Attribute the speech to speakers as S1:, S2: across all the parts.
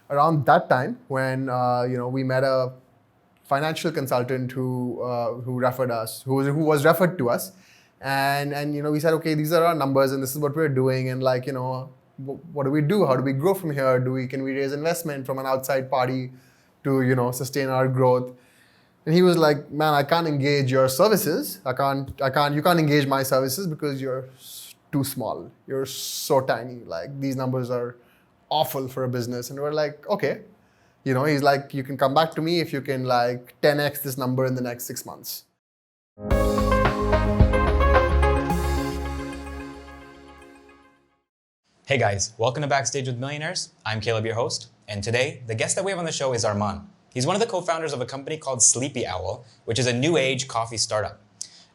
S1: around that time when we met a financial consultant who referred us, who was referred to us, and we said, okay, these are our numbers and this is what we're doing, and what do we do? How do we grow from here? Can we raise investment from an outside party to sustain our growth? And he was like, man, I can't engage your services. You can't engage my services because you're too small. You're so tiny. Like, these numbers are awful for a business. And we're like, okay. He's like, you can come back to me if you can 10x this number in the next 6 months.
S2: Hey guys, welcome to Backstage with Millionaires. I'm Caleb, your host. And today, the guest that we have on the show is Arman. He's one of the co-founders of a company called Sleepy Owl, which is a new age coffee startup.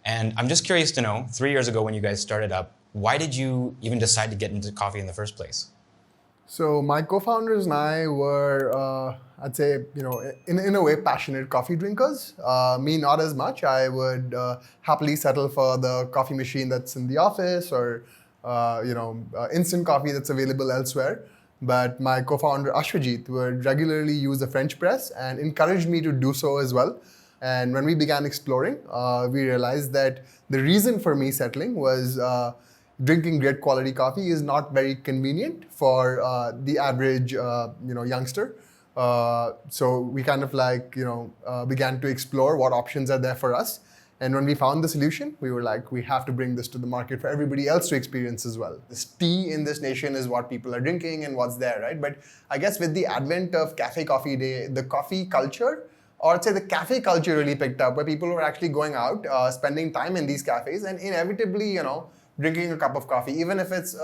S2: And I'm just curious to know, 3 years ago when you guys started up, why did you even decide to get into coffee in the first place?
S1: So my co-founders and I were, I'd say, in a way, passionate coffee drinkers. Me, not as much. I would happily settle for the coffee machine that's in the office or, instant coffee that's available elsewhere. But my co-founder Ashwajit would regularly use the French press and encouraged me to do so as well. And when we began exploring, we realized that the reason for me settling was drinking great quality coffee is not very convenient for the average youngster. So we kind of began to explore what options are there for us. And when we found the solution, we were like, we have to bring this to the market for everybody else to experience as well. This tea in this nation is what people are drinking and what's there, right? But I guess with the advent of Cafe Coffee Day, the coffee culture, or I'd say the cafe culture really picked up, where people were actually going out, spending time in these cafes and inevitably, drinking a cup of coffee, even if it's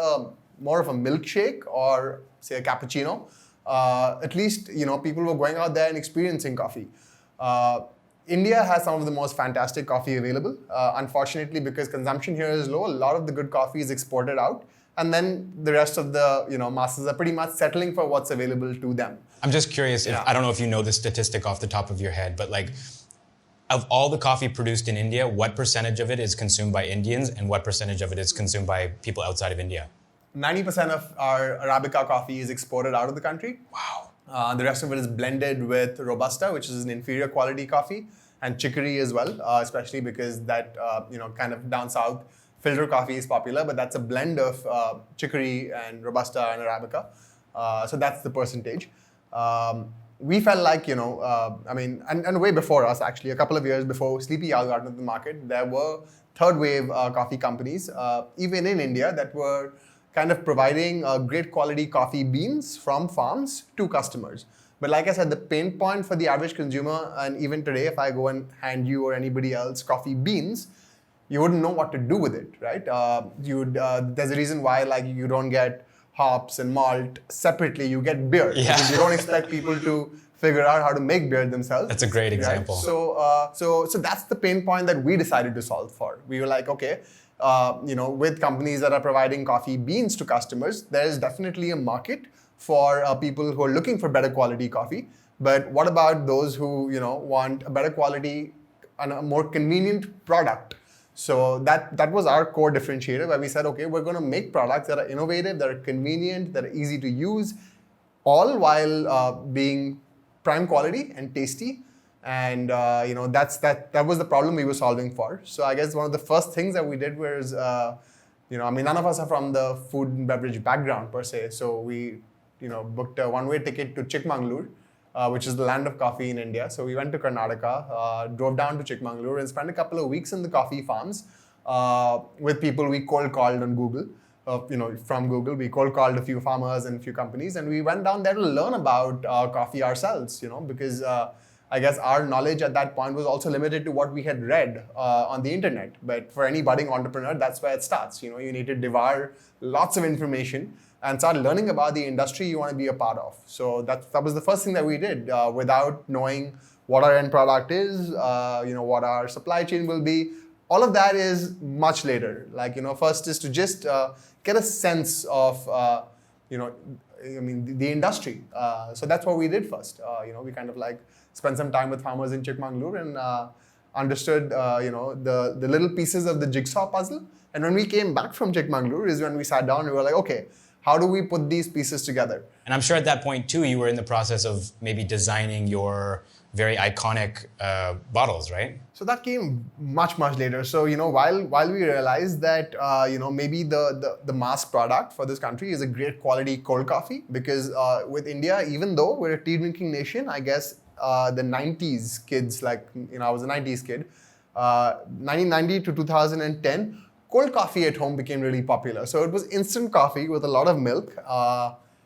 S1: more of a milkshake or say a cappuccino. At least, people were going out there and experiencing coffee. India has some of the most fantastic coffee available. Unfortunately, because consumption here is low, a lot of the good coffee is exported out. And then the rest of the masses are pretty much settling for what's available to them.
S2: I'm just curious, I don't know if you know this statistic off the top of your head, but of all the coffee produced in India, what percentage of it is consumed by Indians and what percentage of it is consumed by people outside of India?
S1: 90% of our Arabica coffee is exported out of the country.
S2: Wow.
S1: The rest of it is blended with Robusta, which is an inferior quality coffee, and chicory as well, especially because that, kind of down south, filter coffee is popular, but that's a blend of chicory and Robusta and Arabica. So that's the percentage. We felt like, and way before us, actually, a couple of years before Sleepy Owl got into the market, there were third wave coffee companies, even in India, that were kind of providing great quality coffee beans from farms to customers. But like I said, the pain point for the average consumer, and even today, if I go and hand you or anybody else coffee beans, you wouldn't know what to do with it, right? There's a reason why you don't get hops and malt separately, you get beer.
S2: Yeah.
S1: Because you don't expect people to figure out how to make beer themselves.
S2: That's a great example.
S1: Right? So that's the pain point that we decided to solve for. We were like, okay, with companies that are providing coffee beans to customers, there is definitely a market for people who are looking for better quality coffee. But what about those who want a better quality and a more convenient product? So that was our core differentiator, where we said, okay, we're going to make products that are innovative, that are convenient, that are easy to use, all while being prime quality and tasty. And that was the problem we were solving for. So I guess one of the first things that we did was, none of us are from the food and beverage background per se. So we, booked a one-way ticket to Chikmagalur, which is the land of coffee in India. So we went to Karnataka, drove down to Chikmagalur and spent a couple of weeks in the coffee farms with people we cold called on Google. From Google, we cold called a few farmers and a few companies, and we went down there to learn about coffee ourselves, because I guess our knowledge at that point was also limited to what we had read on the internet. But for any budding entrepreneur, that's where it starts. You need to devour lots of information and start learning about the industry you want to be a part of. So that was the first thing that we did without knowing what our end product is, what our supply chain will be. All of that is much later. First is to just get a sense of, the industry. So that's what we did first. We kind of spent some time with farmers in Chikmagalur and understood, the little pieces of the jigsaw puzzle. And when we came back from Chikmagalur is when we sat down and we were like, okay, how do we put these pieces together?
S2: And I'm sure at that point too, you were in the process of maybe designing your very iconic bottles, right?
S1: So that came much later. So while we realized that maybe the mass product for this country is a great quality cold coffee, because with India, even though we're a tea drinking nation, I guess the 90s kids, I was a 90s kid, 1990 to 2010, cold coffee at home became really popular. So it was instant coffee with a lot of milk,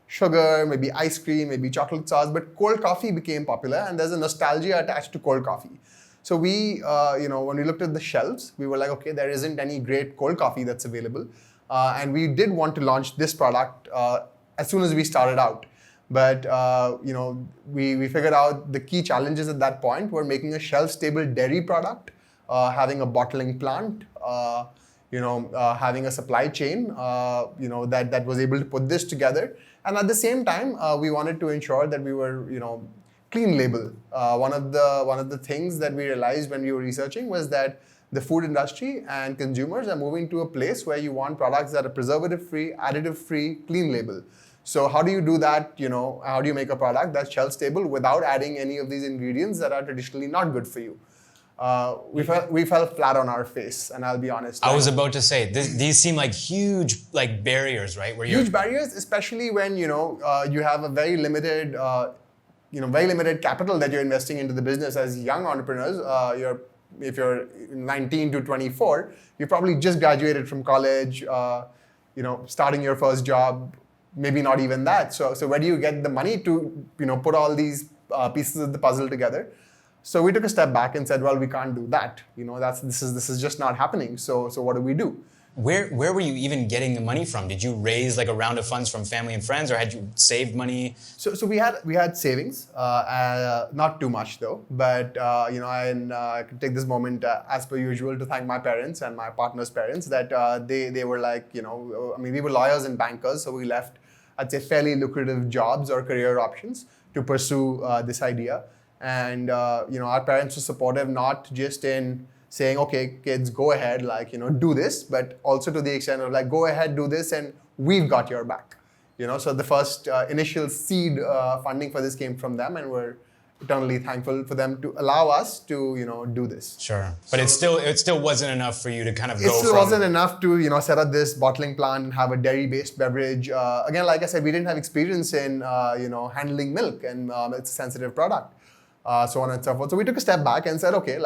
S1: sugar, maybe ice cream, maybe chocolate sauce, but cold coffee became popular, and there's a nostalgia attached to cold coffee. So we, when we looked at the shelves, we were like, okay, there isn't any great cold coffee that's available. And we did want to launch this product as soon as we started out. But, we figured out the key challenges at that point were making a shelf-stable dairy product, having a bottling plant, having a supply chain, that was able to put this together. And at the same time, we wanted to ensure that we were, clean label. One of the things that we realized when we were researching was that the food industry and consumers are moving to a place where you want products that are preservative-free, additive-free, clean label. So how do you do that? How do you make a product that's shelf-stable without adding any of these ingredients that are traditionally not good for you? We fell flat on our face, and I'll be honest.
S2: I was about to say, these seem like huge barriers, right?
S1: Huge barriers, especially when you have a very limited capital that you're investing into the business. As young entrepreneurs, if you're 19 to 24, you probably just graduated from college, starting your first job, maybe not even that. So where do you get the money to put all these pieces of the puzzle together? So we took a step back and said, well, we can't do that. This is just not happening. So what do we do?
S2: Where were you even getting the money from? Did you raise a round of funds from family and friends, or had you saved money?
S1: So we had savings, not too much though. But I could take this moment as per usual to thank my parents and my partner's parents that they were we were lawyers and bankers, so we left, I'd say, fairly lucrative jobs or career options to pursue this idea. And our parents were supportive, not just in saying, okay, kids, go ahead, do this, but also to the extent of go ahead, do this, and we've got your back. So the first initial seed funding for this came from them, and we're eternally thankful for them to allow us to do this.
S2: Sure, but it still wasn't enough for you to kind of go.
S1: It still wasn't enough to set up this bottling plant and have a dairy-based beverage. Again, like I said, we didn't have experience in handling milk, and it's a sensitive product. So on and so forth. So we took a step back and said, okay,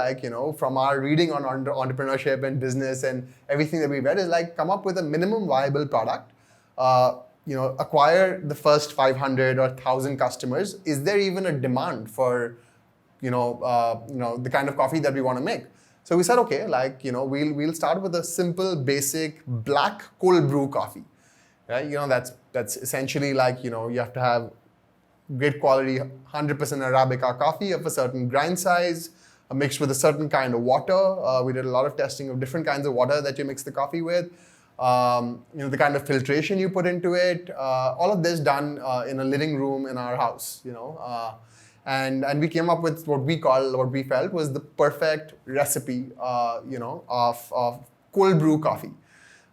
S1: from our reading on entrepreneurship and business and everything that we read is come up with a minimum viable product, acquire the first 500 or 1,000 customers. Is there even a demand for, the kind of coffee that we want to make? So we said, okay, we'll start with a simple, basic black cold brew coffee, right? That's essentially you have to have great quality 100% Arabica coffee of a certain grind size, mixed with a certain kind of water. We did a lot of testing of different kinds of water that you mix the coffee with. The kind of filtration you put into it. All of this done in a living room in our house. And we came up with what we felt was the perfect recipe. Of cold brew coffee.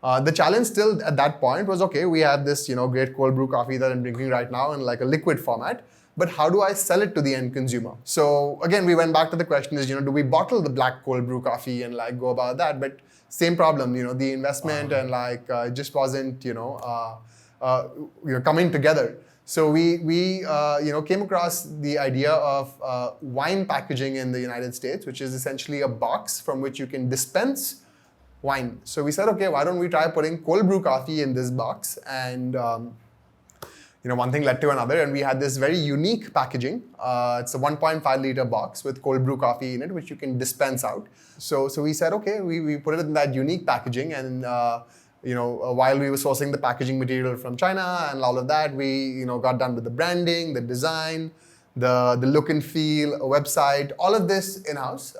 S1: The challenge still at that point was, okay, we have this, great cold brew coffee that I'm drinking right now in a liquid format, but how do I sell it to the end consumer? So again, we went back to the question is, do we bottle the black cold brew coffee and go about that? But same problem, the investment and it just wasn't, coming together. So we came across the idea of wine packaging in the United States, which is essentially a box from which you can dispense wine. So we said, okay, why don't we try putting cold brew coffee in this box? And one thing led to another, and we had this very unique packaging. It's a 1.5 liter box with cold brew coffee in it, which you can dispense out. So we said, okay, we put it in that unique packaging, and while we were sourcing the packaging material from China and all of that, we got done with the branding, the design, the look and feel, a website, all of this in-house.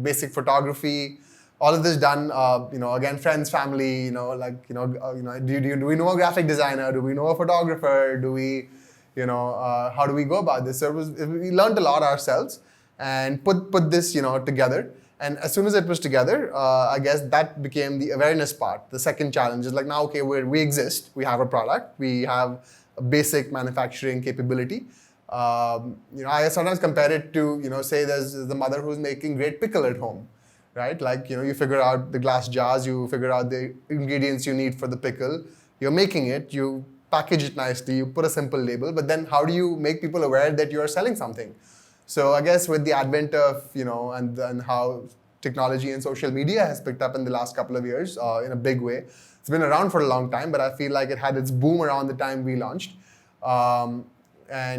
S1: Basic photography. All of this done, again, friends, family, do we know a graphic designer? Do we know a photographer? Do we, how do we go about this? So we learned a lot ourselves and put this, together. And as soon as it was together, I guess that became the awareness part. The second challenge is like, now, okay, we exist, we have a product, we have a basic manufacturing capability. I sometimes compare it to, say there's the mother who's making great pickle at home, right? Like, you figure out the glass jars, you figure out the ingredients you need for the pickle, you're making it, you package it nicely, you put a simple label, but then how do you make people aware that you're selling something? So I guess with the advent of, and how technology and social media has picked up in the last couple of years in a big way. It's been around for a long time, but I feel like it had its boom around the time we launched. And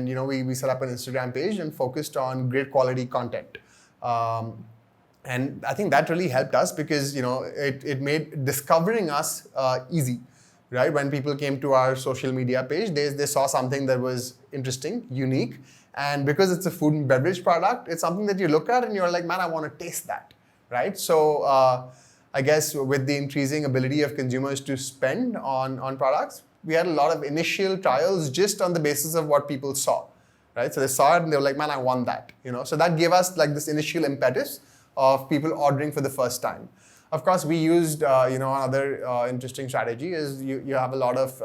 S1: we set up an Instagram page and focused on great quality content. And I think that really helped us because, it made discovering us easy, right? When people came to our social media page, they saw something that was interesting, unique. And because it's a food and beverage product, it's something that you look at and you're like, man, I want to taste that, right? So I guess with the increasing ability of consumers to spend on products, we had a lot of initial trials just on the basis of what people saw, right? So they saw it and they were like, man, I want that, So that gave us like this initial impetus of people ordering for the first time. Of course, we used, another interesting strategy is you have a lot of,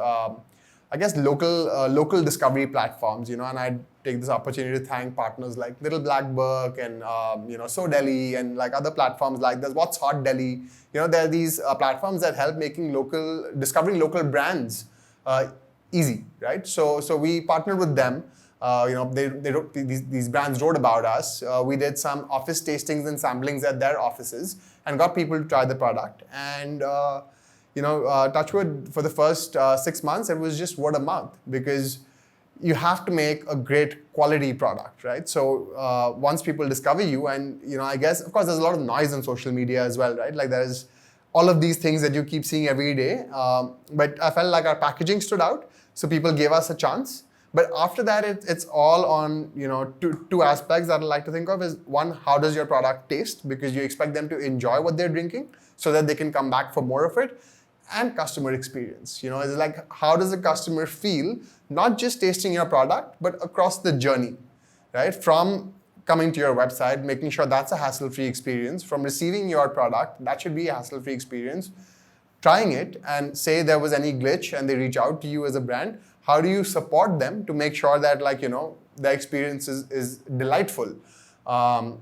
S1: local discovery platforms, and I take this opportunity to thank partners like Little Black Book and, So Delhi and like other platforms like this, What's Hot Delhi. There are these platforms that help discovering local brands easy, right? So we partnered with them. They wrote, these brands wrote about us. We did some office tastings and samplings at their offices and got people to try the product. And touchwood, for the first 6 months, it was just word of mouth because you have to make a great quality product, right? So once people discover you, and I guess, of course, there's a lot of noise on social media as well, right? Like there's all of these things that you keep seeing every day. But I felt like our packaging stood out, so people gave us a chance. But after that, it's all on two aspects that I like to think of is one, how does your product taste? Because you expect them to enjoy what they're drinking so that they can come back for more of it. And customer experience. It's like, how does the customer feel, not just tasting your product, but across the journey, right? From coming to your website, making sure that's a hassle-free experience, from receiving your product, that should be a hassle-free experience, trying it and say there was any glitch and they reach out to you as a brand, how do you support them to make sure that the experience is delightful? And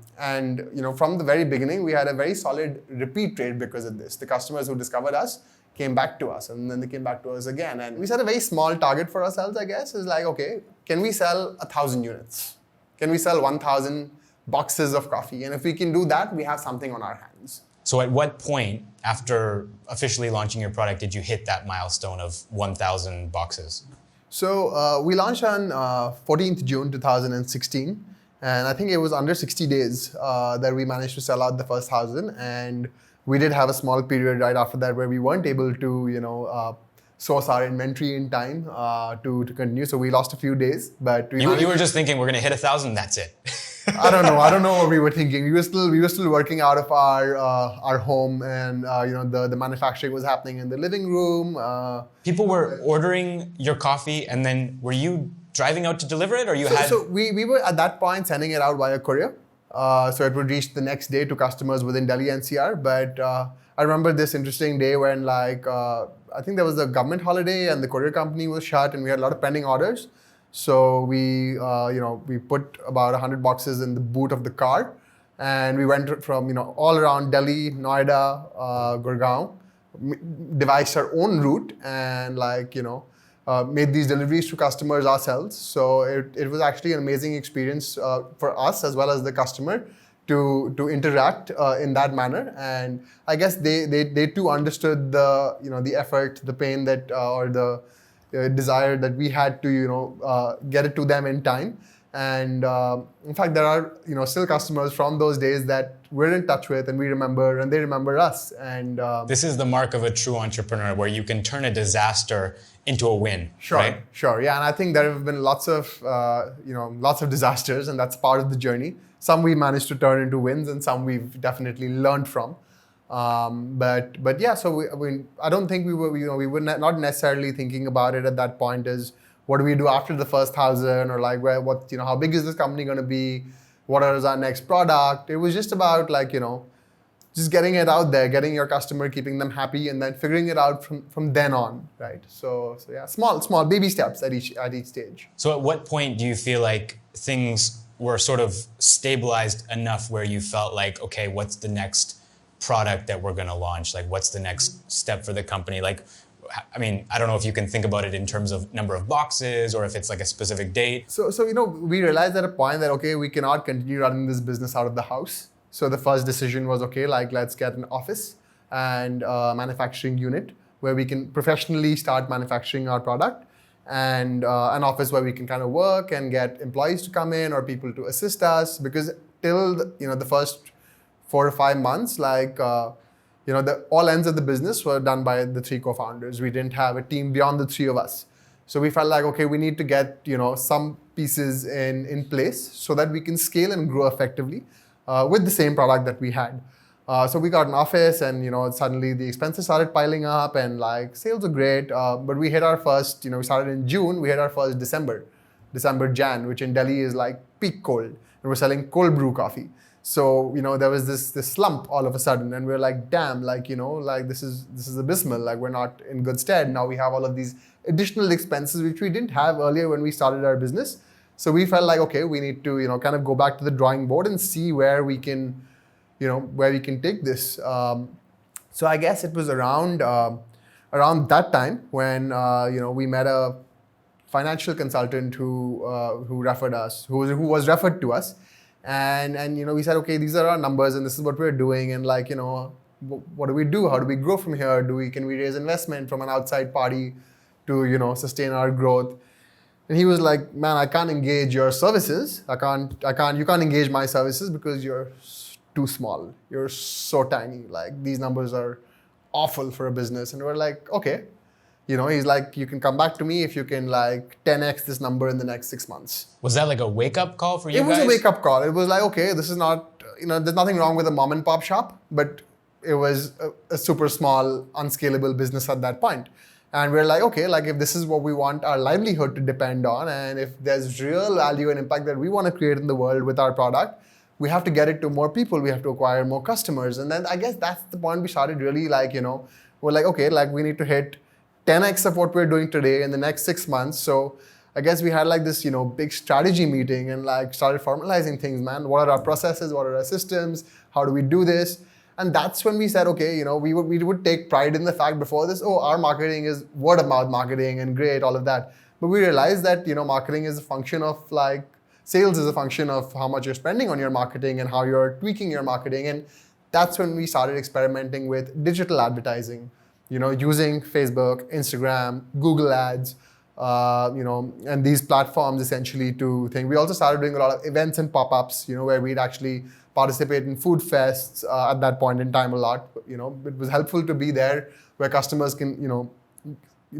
S1: from the very beginning, we had a very solid repeat rate because of this. The customers who discovered us came back to us and then they came back to us again. And we set a very small target for ourselves, I guess, is like, okay, can we sell 1,000 units? Can we sell 1,000 boxes of coffee? And if we can do that, we have something on our hands.
S2: So at what point, after officially launching your product, did you hit that milestone of 1,000 boxes?
S1: So we launched on 14th June 2016. And I think it was under 60 days that we managed to sell out the first 1,000. And we did have a small period right after that where we weren't able to, source our inventory in time to continue. So we lost a few days, but
S2: you were just thinking we're going to hit 1,000. That's it.
S1: I don't know what we were thinking. We were still working out of our home, and the manufacturing was happening in the living room.
S2: People were ordering your coffee, and then were you driving out to deliver it, or you had?
S1: So we were at that point sending it out via courier. So it would reach the next day to customers within Delhi NCR. But I remember this interesting day when I think there was a government holiday and the courier company was shut and we had a lot of pending orders. So we put about 100 boxes in the boot of the car and we went from all around Delhi, Noida, Gurgaon, devised our own route and made these deliveries to customers ourselves. So it was actually an amazing experience for us as well as the customer to interact in that manner. And I guess they too understood the effort, the pain that or the desire that we had to get it to them in time. And in fact, there are still customers from those days that we're in touch with and we remember and they remember us. And
S2: this is the mark of a true entrepreneur, where you can turn a disaster into a win.
S1: Sure,
S2: right?
S1: Sure. Yeah, and I think there have been lots of disasters, and that's part of the journey. Some we managed to turn into wins, and some we've definitely learned from. But yeah, so I don't think we were not necessarily thinking about it at that point as what do we do after the first 1,000, or how big is this company going to be? What is our next product? It was just about just getting it out there, getting your customer, keeping them happy, and then figuring it out from then on, right? So yeah, small baby steps at each stage.
S2: So at what point do you feel like things were sort of stabilized enough where you felt like, okay, what's the next product that we're going to launch? Like, what's the next step for the company? Like, I mean, I don't know if you can think about it in terms of number of boxes or if it's like a specific date.
S1: So we realized at a point that, okay, we cannot continue running this business out of the house. So the first decision was, okay, like let's get an office and a manufacturing unit where we can professionally start manufacturing our product, and an office where we can kind of work and get employees to come in or people to assist us. Because till the first 4 or 5 months, all ends of the business were done by the 3 co-founders. We didn't have a team beyond the 3 of us. So we felt like, okay, we need to get some pieces in place so that we can scale and grow effectively with the same product that we had. So we got an office, and suddenly the expenses started piling up, and like sales were great. But we hit our first, we started in June, we hit our first Jan, which in Delhi is like peak cold, and we're selling cold brew coffee. So there was this slump all of a sudden, and we're like, damn, this is abysmal. Like, we're not in good stead. Now we have all of these additional expenses which we didn't have earlier when we started our business. So we felt like, okay, we need to kind of go back to the drawing board and see where we can take this. So I guess it was around that time when we met a financial consultant who was referred to us. And we said, okay, these are our numbers and this is what we're doing, and what do we do? How do we grow from here? Can we raise investment from an outside party to sustain our growth? And he was like, man, I can't engage your services. You can't engage my services because you're too small. You're so tiny. Like, these numbers are awful for a business. And we're like, okay. He's like, you can come back to me if you can 10x this number in the next 6 months.
S2: Was that like a wake-up call for you guys?
S1: It was a wake-up call. It was like, okay, this is not, there's nothing wrong with a mom and pop shop, but it was a super small, unscalable business at that point. And we're like, okay, if this is what we want our livelihood to depend on, and if there's real value and impact that we want to create in the world with our product, we have to get it to more people. We have to acquire more customers. And then I guess that's the point we started really we're like, okay, we need to hit 10x of what we're doing today in the next 6 months. So I guess we had this, big strategy meeting and started formalizing things, man. What are our processes? What are our systems? How do we do this? And that's when we said, okay, we would take pride in the fact before this, our marketing is word of mouth marketing and great, all of that. But we realized that, marketing is a function of sales is a function of how much you're spending on your marketing and how you're tweaking your marketing. And that's when we started experimenting with digital advertising, using Facebook, Instagram, Google Ads, and these platforms essentially to think. We also started doing a lot of events and pop-ups, where we'd actually participate in food fests at that point in time a lot. It was helpful to be there where customers can,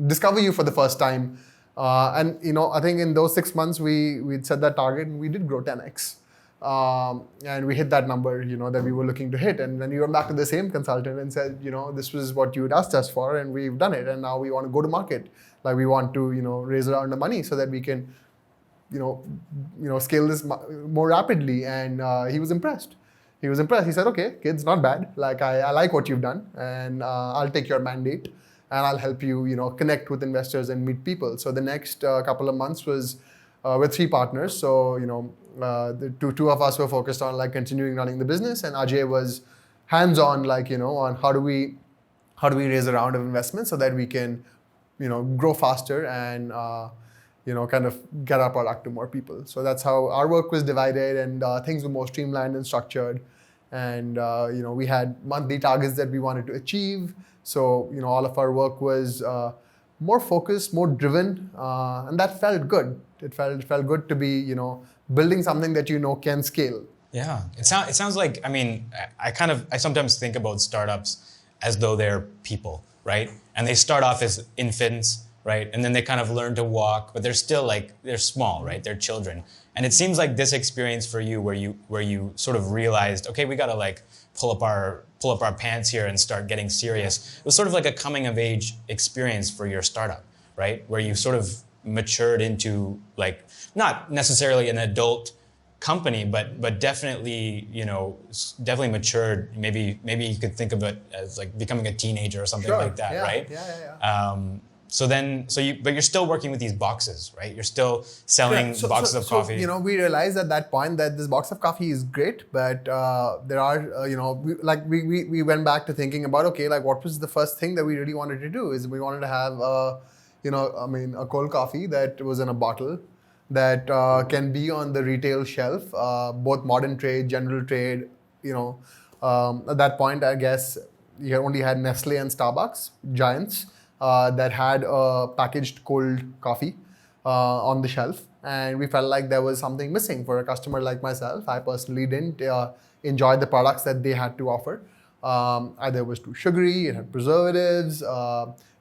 S1: discover you for the first time. And I think in those 6 months we'd set that target and we did grow 10x. And we hit that number, that we were looking to hit. And then we went back to the same consultant and said, this was what you had asked us for, and we've done it. And now we want to go to market. We want to, raise around the money so that we can, scale this more rapidly. And he was impressed. He said, okay, kids, not bad. I like what you've done, and I'll take your mandate, and I'll help you, connect with investors and meet people. So the next couple of months was with 3 partners. So, the two of us were focused on continuing running the business, and Ajay was hands-on, on how do we raise a round of investment so that we can, grow faster and, kind of get our product to more people. So that's how our work was divided, and things were more streamlined and structured. And, we had monthly targets that we wanted to achieve. So, all of our work was more focused, more driven, and that felt good. It felt good to be, building something that can scale.
S2: Yeah, it sounds like, I mean, I sometimes think about startups as though they're people, right? And they start off as infants, right? And then they kind of learn to walk, but they're still they're small, right? They're children. And it seems like this experience for you where you sort of realized, okay, we gotta pull up our pants here and start getting serious. It was sort of like a coming of age experience for your startup, right? Where you sort of matured into not necessarily an adult company, but definitely, definitely matured. Maybe you could think of it as like becoming a teenager or something like that, right?
S1: Yeah.
S2: But you're still working with these boxes, right? You're still selling boxes of coffee.
S1: So, we realized at that point that this box of coffee is great, but there are, we went back to thinking about, okay, like what was the first thing that we really wanted to do is we wanted to have, a cold coffee that was in a bottle that can be on the retail shelf, both modern trade, general trade, at that point, I guess you only had Nestle and Starbucks, giants, that had packaged cold coffee on the shelf. And we felt like there was something missing for a customer like myself. I personally didn't enjoy the products that they had to offer. Either it was too sugary, it had preservatives,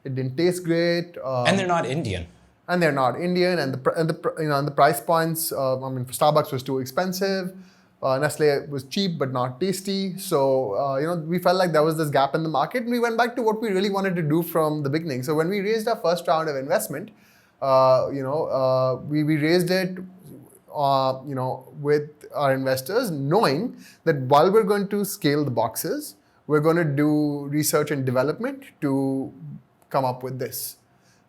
S1: it didn't taste great.
S2: And they're not Indian.
S1: And the price points. For Starbucks was too expensive. Nestle was cheap but not tasty. So we felt like there was this gap in the market, and we went back to what we really wanted to do from the beginning. So when we raised our first round of investment, we raised it, with our investors, knowing that while we're going to scale the boxes, we're going to do research and development to come up with this.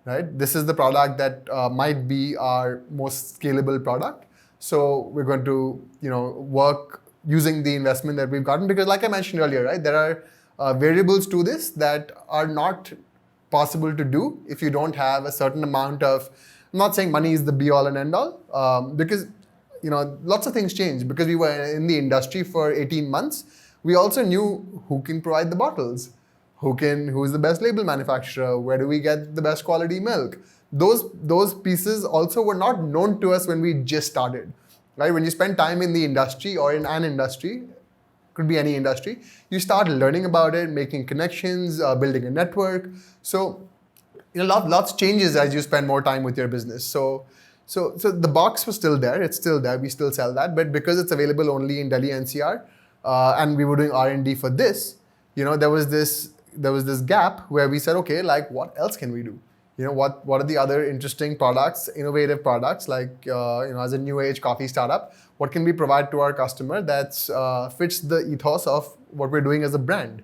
S1: Right? This is the product that might be our most scalable product. So we're going to, work using the investment that we've gotten, because like I mentioned earlier, right, there are variables to this that are not possible to do if you don't have a certain amount of, I'm not saying money is the be all and end all, because, lots of things change. Because we were in the industry for 18 months, we also knew who can provide the bottles, who's the best label manufacturer, where do we get the best quality milk. Those pieces also were not known to us when we just started, right? When you spend time in the industry or in an industry, could be any industry, you start learning about it, making connections, building a network. So, lots changes as you spend more time with your business. So the box was still there. It's still there. We still sell that, but because it's available only in Delhi NCR, and we were doing R&D for this, there was this gap where we said, okay, like what else can we do? What are the other interesting products, innovative products, like, as a new age coffee startup, what can we provide to our customer that fits the ethos of what we're doing as a brand?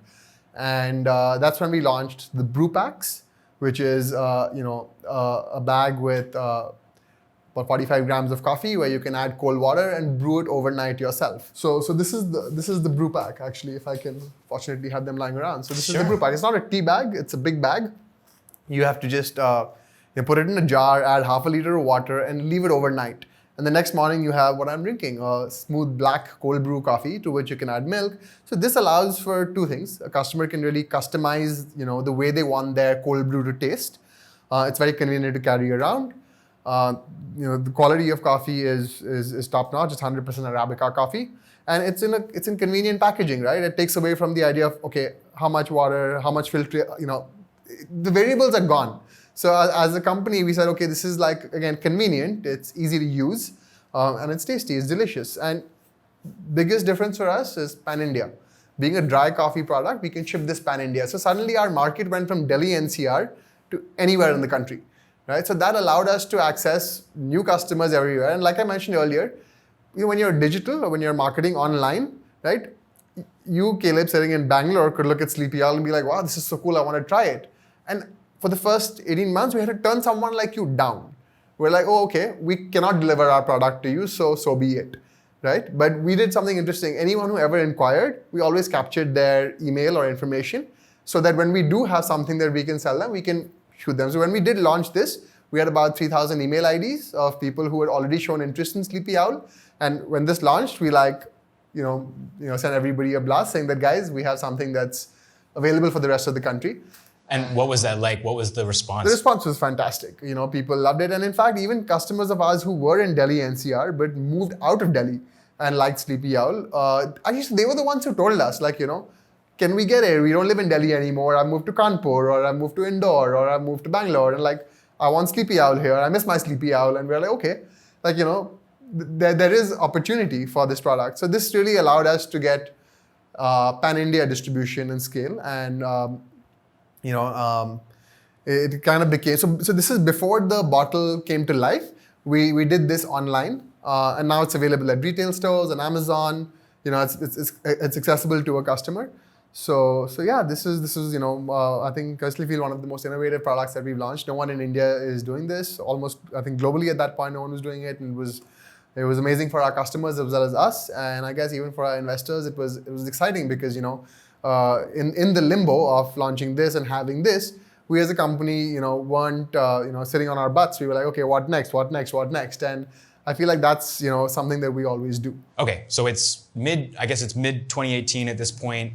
S1: And that's when we launched the brew packs, which is, a bag with about 45 grams of coffee where you can add cold water and brew it overnight yourself. So this is the brew pack, actually, if I can fortunately have them lying around. So this is the brew pack. It's not a tea bag, it's a big bag. You have to just put it in a jar, add half a liter of water, and leave it overnight. And the next morning you have what I'm drinking, a smooth black cold brew coffee to which you can add milk. So this allows for two things. A customer can really customize, the way they want their cold brew to taste. It's very convenient to carry around. The quality of coffee is top notch. It's 100% Arabica coffee, and it's in convenient packaging, right? It takes away from the idea of, okay, how much water, how much filter, the variables are gone. So as a company, we said, okay, this is again, convenient, it's easy to use, and it's tasty, it's delicious. And biggest difference for us is pan-India. Being a dry coffee product, we can ship this pan-India. So suddenly our market went from Delhi NCR to anywhere in the country, right? So that allowed us to access new customers everywhere. And like I mentioned earlier, when you're digital or when you're marketing online, right? You, Caleb, sitting in Bangalore, could look at Sleepy Owl and be like, wow, this is so cool, I want to try it. And for the first 18 months, we had to turn someone like you down. We're like, oh, okay, we cannot deliver our product to you, so be it, right? But we did something interesting. Anyone who ever inquired, we always captured their email or information so that when we do have something that we can sell them, we can shoot them. So when we did launch this, we had about 3,000 email IDs of people who had already shown interest in Sleepy Owl. And when this launched, we sent everybody a blast saying that, guys, we have something that's available for the rest of the country.
S2: And what was that like? What was the response?
S1: The response was fantastic. People loved it. And in fact, even customers of ours who were in Delhi NCR but moved out of Delhi and liked Sleepy Owl, actually, they were the ones who told us, can we get it? We don't live in Delhi anymore. I moved to Kanpur, or I moved to Indore, or I moved to Bangalore. And I want Sleepy Owl here. I miss my Sleepy Owl. And we're like, okay, there is opportunity for this product. So this really allowed us to get pan-India distribution and scale. And, it kind of became, so this is before the bottle came to life. We did this online. and now it's available at retail stores and Amazon. It's accessible to a customer. So yeah, this is I think personally feel one of the most innovative products that we've launched. No one in India is doing this. Almost, I think globally at that point, no one was doing it, and it was amazing for our customers as well as us, and I guess even for our investors, it was exciting because in the limbo of launching this and having this, we as a company weren't sitting on our butts. We were like, okay, what next? What next? What next? And I feel like that's something that we always do.
S2: Okay, so it's mid 2018 at this point.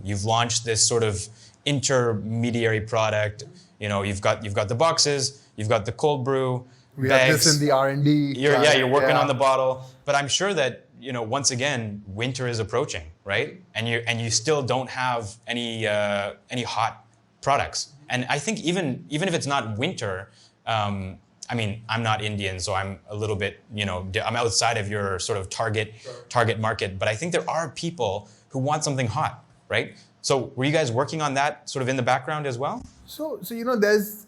S2: You've launched this sort of intermediary product. You've got the boxes, you've got the cold brew.
S1: We
S2: bags.
S1: have this in the R&D.
S2: You're working on the bottle, but I'm sure that once again, winter is approaching, right? And you still don't have any hot products. And I think even if it's not winter. I mean, I'm not Indian, so I'm a little bit, I'm outside of your sort of target market. But I think there are people who want something hot, right? So were you guys working on that sort of in the background as well?
S1: So there's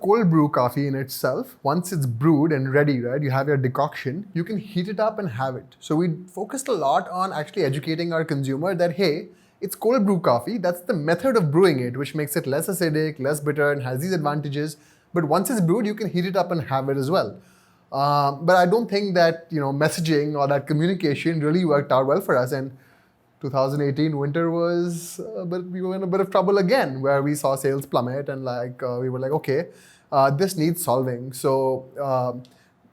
S1: cold brew coffee in itself. Once it's brewed and ready, right? You have your decoction. You can heat it up and have it. So we focused a lot on actually educating our consumer that hey, it's cold brew coffee. That's the method of brewing it, which makes it less acidic, less bitter, and has these advantages. But once it's brewed, you can heat it up and have it as well. But I don't think that messaging or that communication really worked out well for us. And 2018 winter was, but we were in a bit of trouble again, where we saw sales plummet, and we were like, okay, this needs solving. So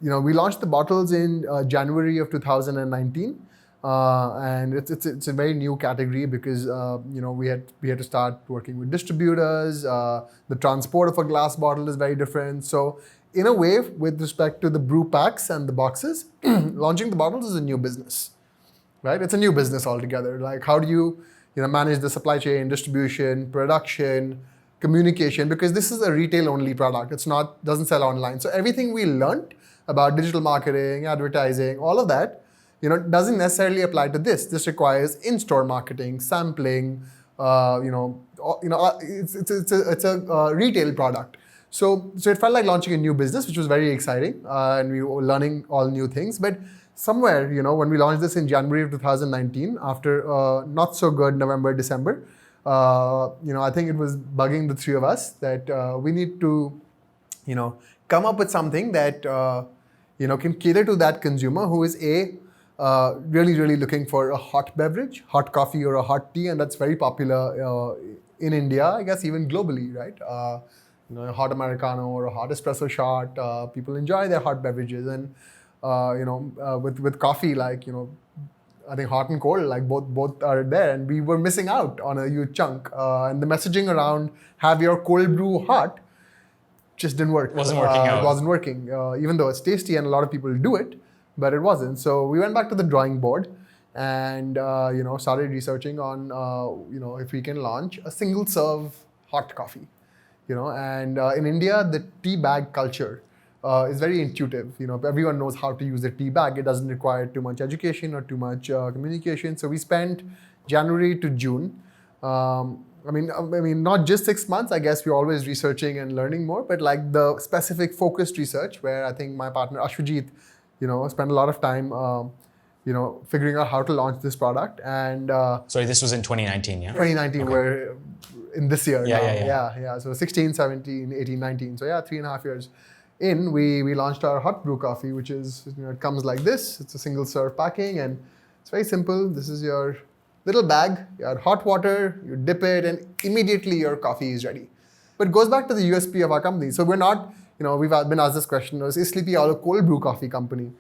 S1: we launched the bottles in January of 2019. And it's a very new category because we had to start working with distributors. The transport of a glass bottle is very different. So in a way, with respect to the brew packs and the boxes, launching the bottles is a new business, right? It's a new business altogether. Like how do you manage the supply chain, distribution, production, communication? Because this is a retail only product. Doesn't sell online. So everything we learned about digital marketing, advertising, all of that. Doesn't necessarily apply to this. This requires in-store marketing, sampling. It's a retail product. So it felt like launching a new business, which was very exciting, and we were learning all new things. But somewhere, when we launched this in January of 2019, after not so good November, December, I think it was bugging the three of us that we need to, come up with something that can cater to that consumer who is really, really looking for a hot beverage, hot coffee or a hot tea, and that's very popular in India, I guess even globally, right? A hot Americano or a hot espresso shot, people enjoy their hot beverages, and with coffee, I think hot and cold, both are there, and we were missing out on a huge chunk. And the messaging around have your cold brew hot just didn't work.
S2: Wasn't working out.
S1: It wasn't working, even though it's tasty and a lot of people do it. But it wasn't. So we went back to the drawing board and started researching on if we can launch a single serve hot coffee. And in India, the tea bag culture is very intuitive. Everyone knows how to use a tea bag. It doesn't require too much education or too much communication. So we spent January to June. I mean, not just 6 months. I guess we're always researching and learning more. But the specific focused research, where I think my partner Ashwajit spent a lot of time, figuring out how to launch this product. And
S2: sorry, this was in 2019, yeah?
S1: 2019, okay. We're in this year.
S2: Yeah.
S1: So 16, 17, 18, 19. So 3.5 years in, we launched our hot brew coffee, which is, it comes like this. It's a single serve packing, and it's very simple. This is your little bag, your hot water, you dip it, and immediately your coffee is ready. But it goes back to the USP of our company. So we're not, we've been asked this question, is Sleepy Owl a cold brew coffee company?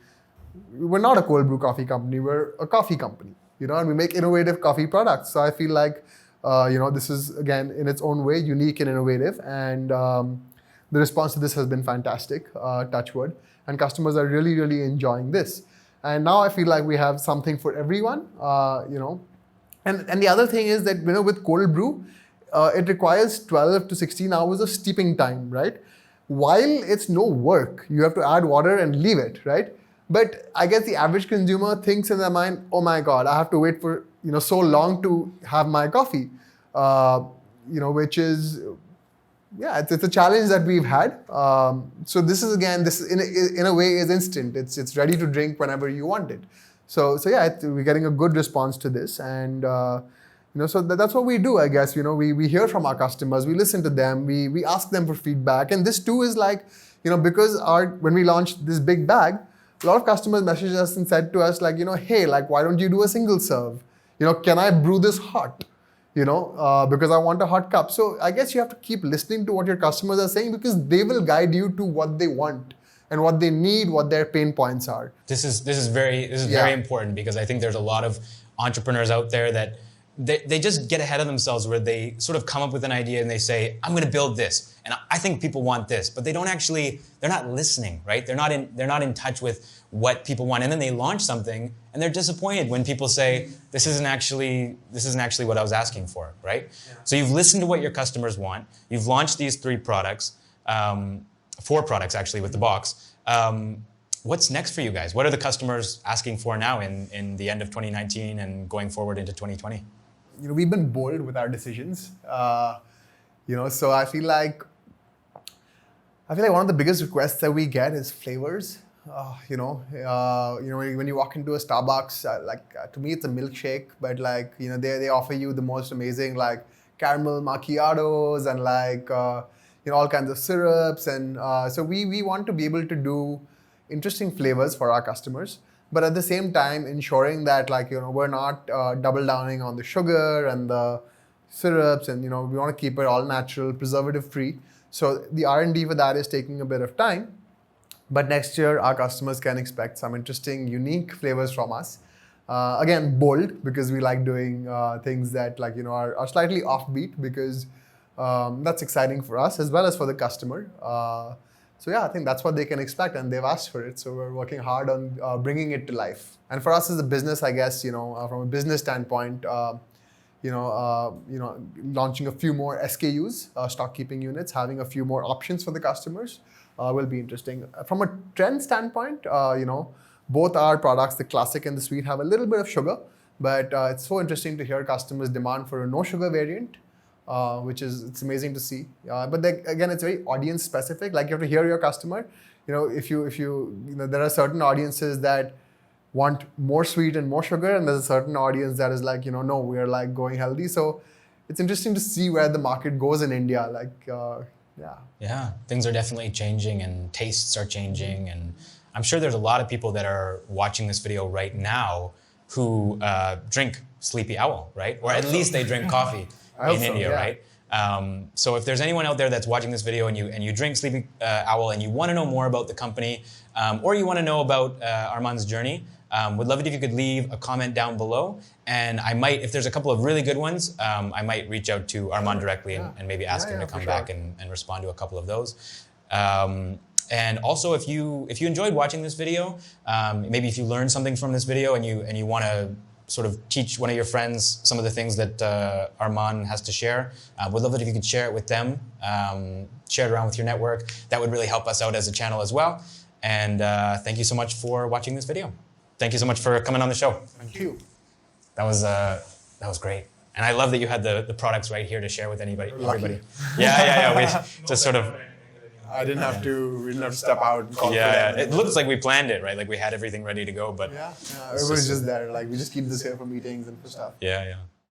S1: We're not a cold brew coffee company, we're a coffee company, and we make innovative coffee products. So I feel like, this is, again, in its own way, unique and innovative. And the response to this has been fantastic, touch wood. And customers are really, really enjoying this. And now I feel like we have something for everyone, And the other thing is that, with cold brew, it requires 12 to 16 hours of steeping time, right? While it's no work, you have to add water and leave it, right? But I guess the average consumer thinks in their mind, oh my God, I have to wait for so long to have my coffee, which is yeah, it's a challenge that we've had. So this is again, this in a way is instant. It's ready to drink whenever you want it. So yeah, we're getting a good response to this, and so that's what we do, I guess. We hear from our customers, we listen to them, we ask them for feedback, and this too is like, because when we launched this big bag, a lot of customers messaged us and said to us like, hey, like why don't you do a single serve? Can I brew this hot? Because I want a hot cup. So I guess you have to keep listening to what your customers are saying, because they will guide you to what they want and what they need, what their pain points are.
S2: This is very important, because I think there's a lot of entrepreneurs out there that they just get ahead of themselves, where they sort of come up with an idea and they say, I'm going to build this, and I think people want this, but they're not listening, right? They're not in touch with what people want, and then they launch something and they're disappointed when people say, this isn't actually what I was asking for, right? Yeah. So you've listened to what your customers want. You've launched these 3 products, 4 products actually with the box. What's next for you guys? What are the customers asking for now in the end of 2019 and going forward into 2020?
S1: We've been bold with our decisions. So I feel like one of the biggest requests that we get is flavors. When you walk into a Starbucks, to me it's a milkshake, but they offer you the most amazing like caramel macchiatos and all kinds of syrups, and so we want to be able to do interesting flavors for our customers, but at the same time ensuring that we're not double downing on the sugar and the syrups, and we want to keep it all natural, preservative free. So the R&D for that is taking a bit of time, but next year our customers can expect some interesting, unique flavors from us. Again, bold, because we like doing things that are slightly offbeat, because that's exciting for us as well as for the customer. So yeah, I think that's what they can expect, and they've asked for it. So we're working hard on bringing it to life. And for us as a business, I guess, from a business standpoint, launching a few more SKUs, stock keeping units, having a few more options for the customers will be interesting. From a trend standpoint, both our products, the classic and the sweet, have a little bit of sugar, but it's so interesting to hear customers demand for a no sugar variant. It's amazing to see. But again, it's very audience specific. Like, you have to hear your customer. If you there are certain audiences that want more sweet and more sugar, and there's a certain audience that is like, no, we're like going healthy. So it's interesting to see where the market goes in India.
S2: Yeah, things are definitely changing, and tastes are changing, and I'm sure there's a lot of people that are watching this video right now who drink Sleepy Owl, right? Or at least they drink coffee. In India, yeah. Right? So if there's anyone out there that's watching this video and you drink Sleepy Owl and you want to know more about the company, or you want to know about Arman's journey, would love it if you could leave a comment down below. And I might, if there's a couple of really good ones, I might reach out to Arman directly and maybe ask him to come back and respond to a couple of those. And also, if you enjoyed watching this video, maybe if you learned something from this video and you want to sort of teach one of your friends some of the things that Arman has to share, would love it if you could share it with them, share it around with your network. That would really help us out as a channel as well. And thank you so much for watching this video. Thank you so much for coming on the show.
S1: Thank you.
S2: That was great. And I love that you had the products right here to share with everybody. Yeah. We just sort of.
S1: We didn't have to step out.
S2: Yeah, it looks like we planned it, right? Like we had everything ready to go, but
S1: yeah, everybody's just there. Like, we just keep this here for meetings and for stuff.
S2: Yeah.